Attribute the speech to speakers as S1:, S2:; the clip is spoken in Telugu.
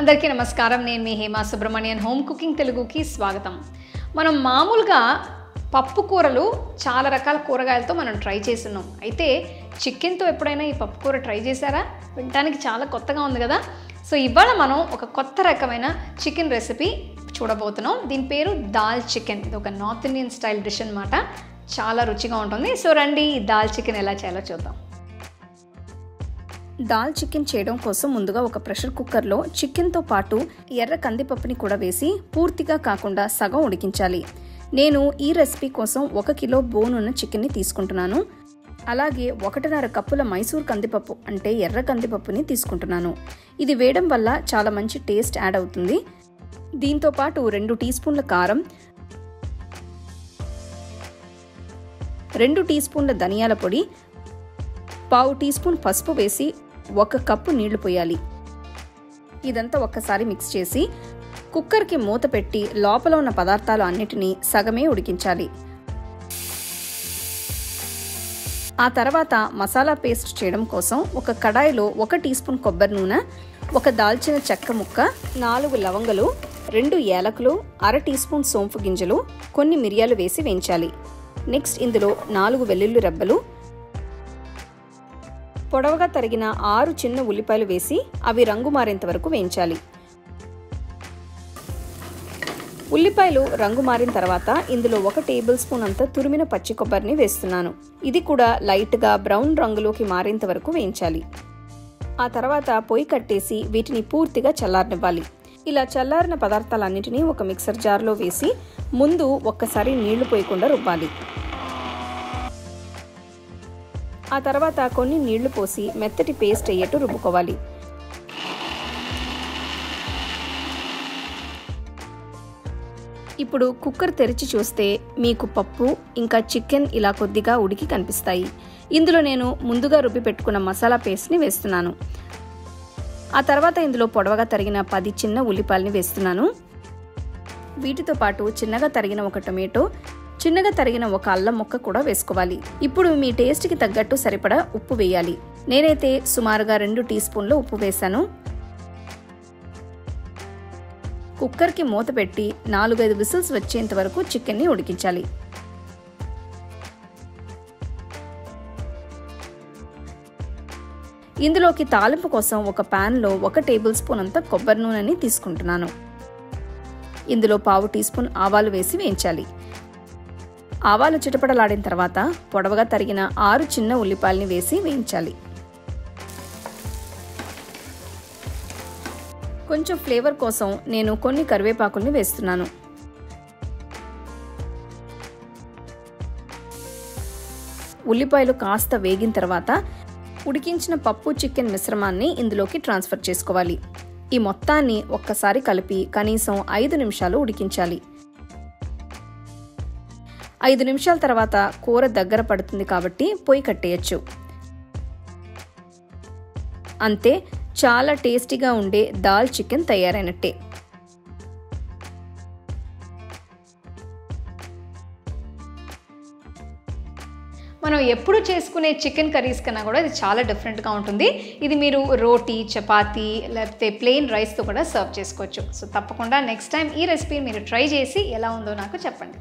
S1: అందరికీ నమస్కారం. నేను మీ హేమ సుబ్రహ్మణ్యన్. హోమ్ కుకింగ్ తెలుగుకి స్వాగతం. మనం మామూలుగా పప్పు కూరలు చాలా రకాల కూరగాయలతో మనం ట్రై చేస్తున్నాం. అయితే చికెన్తో ఎప్పుడైనా ఈ పప్పు కూర ట్రై చేశారా? వినడానికి చాలా కొత్తగా ఉంది కదా. సో ఇవాళ మనం ఒక కొత్త రకమైన చికెన్ రెసిపీ చూడబోతున్నాం. దీని పేరు దాల్ చికెన్. ఇది ఒక నార్త్ ఇండియన్ స్టైల్ డిష్ అన్నమాట. చాలా రుచిగా ఉంటుంది. సో రండి ఈ దాల్ చికెన్ ఎలా చేయాలో చూద్దాం. దాల్ చికెన్ చేయడం కోసం ముందుగా ఒక ప్రెషర్ కుక్కర్లో చికెన్తో పాటు ఎర్ర కందిపప్పుని కూడా వేసి పూర్తిగా కాకుండా సగం ఉడికించాలి. నేను ఈ రెసిపీ కోసం 1 కిలో బోన్ ఉన్న చికెన్ని తీసుకుంటున్నాను. అలాగే 1.5 కప్పుల మైసూర్ కందిపప్పు అంటే ఎర్ర కందిపప్పుని తీసుకుంటున్నాను. ఇది వేయడం వల్ల చాలా మంచి టేస్ట్ యాడ్ అవుతుంది. దీంతో పాటు 2 టీ స్పూన్ల కారం, 2 టీ స్పూన్ల ధనియాల పొడి, 1/2 టీ స్పూన్ పసుపు వేసి 1 కప్పు నీళ్లు పోయాలి. ఇదంతా ఒక్కసారి మిక్స్ చేసి కుక్కర్కి మూత పెట్టి లోపల ఉన్న పదార్థాలు అన్నిటినీ సగమే ఉడికించాలి. ఆ తర్వాత మసాలా పేస్ట్ చేయడం కోసం ఒక కడాయిలో 1 టీ స్పూన్ కొబ్బరి నూనె, 1 దాల్చిన చెక్క ముక్క, 4 లవంగలు, 2 యాలకులు, 1/2 టీ స్పూన్ సోంపు గింజలు, కొన్ని మిరియాలు వేసి వేయించాలి. నెక్స్ట్ ఇందులో 4 వెల్లుల్లి రెబ్బలు, పొడవుగా తరిగిన 6 చిన్న ఉల్లిపాయలు వేసి అవి రంగు మారేంత వరకు వేయించాలి. ఉల్లిపాయలు రంగు మారిన తర్వాత ఇందులో 1 టేబుల్ స్పూన్ అంత తురిమిన పచ్చి కొబ్బరిని వేస్తున్నాను. ఇది కూడా లైట్గా బ్రౌన్ రంగులోకి మారేంత వరకు వేయించాలి. ఆ తర్వాత పొయ్యి కట్టేసి వీటిని పూర్తిగా చల్లారనివ్వాలి. ఇలా చల్లారిన పదార్థాలన్నింటినీ ఒక మిక్సర్ జార్లో వేసి ముందు ఒక్కసారి నీళ్లు పోయకుండా రుబ్బాలి. ఆ తర్వాత కొన్ని నీళ్లు పోసి మెత్తటి పేస్ట్ అయ్యేట్టు రుబ్బుకోవాలి. ఇప్పుడు కుక్కర్ తెరిచి చూస్తే మీకు పప్పు ఇంకా చికెన్ ఇలా కొద్దిగా ఉడికి కనిపిస్తాయి. ఇందులో నేను ముందుగా రుబ్బి పెట్టుకున్న మసాలా పేస్ట్ని వేస్తున్నాను. ఆ తర్వాత ఇందులో పొడవుగా తరిగిన 10 చిన్న ఉల్లిపాయలని వేస్తున్నాను. వీటితో పాటు చిన్నగా తరిగిన 1 టొమాటో, చిన్నగా తరిగిన 1 అల్లం ముక్క కూడా వేసుకోవాలి. ఇప్పుడు మీ టేస్ట్కి తగ్గట్టు సరిపడా ఉప్పు వేయాలి. నేనైతే సుమారుగా 2 టీ స్పూన్లు ఉప్పు వేశాను. కుక్కర్కి మూత పెట్టి 4-5 విసిల్స్ వచ్చేంత వరకు చికెన్ని ఉడికించాలి. ఇందులోకి తాలింపు కోసం ఒక ప్యాన్లో 1 టేబుల్ స్పూన్ అంత కొబ్బరి నూనెని తీసుకుంటున్నాను. ఇందులో 1/2 టీ స్పూన్ ఆవాలు వేసి వేయించాలి. ఆవాలు చిటపటలాడిన తర్వాత పొడవుగా తరిగిన 6 చిన్న ఉల్లిపాయలని వేసి వేయించాలి. కొంచెం ఫ్లేవర్ కోసం నేను కొన్ని కరివేపాకుల్ని వేస్తున్నాను. ఉల్లిపాయలు కాస్త వేగిన తర్వాత ఉడికించిన పప్పు చికెన్ మిశ్రమాన్ని ఇందులోకి ట్రాన్స్ఫర్ చేసుకోవాలి. ఈ మొత్తాన్ని ఒక్కసారి కలిపి కనీసం 5 నిమిషాలు ఉడికించాలి. 5 నిమిషాల తర్వాత కూర దగ్గర పడుతుంది కాబట్టి పొయ్యి కట్టేయచ్చు. అంతే, చాలా టేస్టీగా ఉండే దాల్ చికెన్ తయారైనట్టే. మనం ఎప్పుడు చేసుకునే చికెన్ కర్రీస్ కన్నా కూడా ఇది చాలా డిఫరెంట్గా ఉంటుంది. ఇది మీరు రోటీ, చపాతీ లేకపోతే ప్లెయిన్ రైస్తో కూడా సర్వ్ చేసుకోవచ్చు. సో తప్పకుండా నెక్స్ట్ టైం ఈ రెసిపీ మీరు ట్రై చేసి ఎలా ఉందో నాకు చెప్పండి.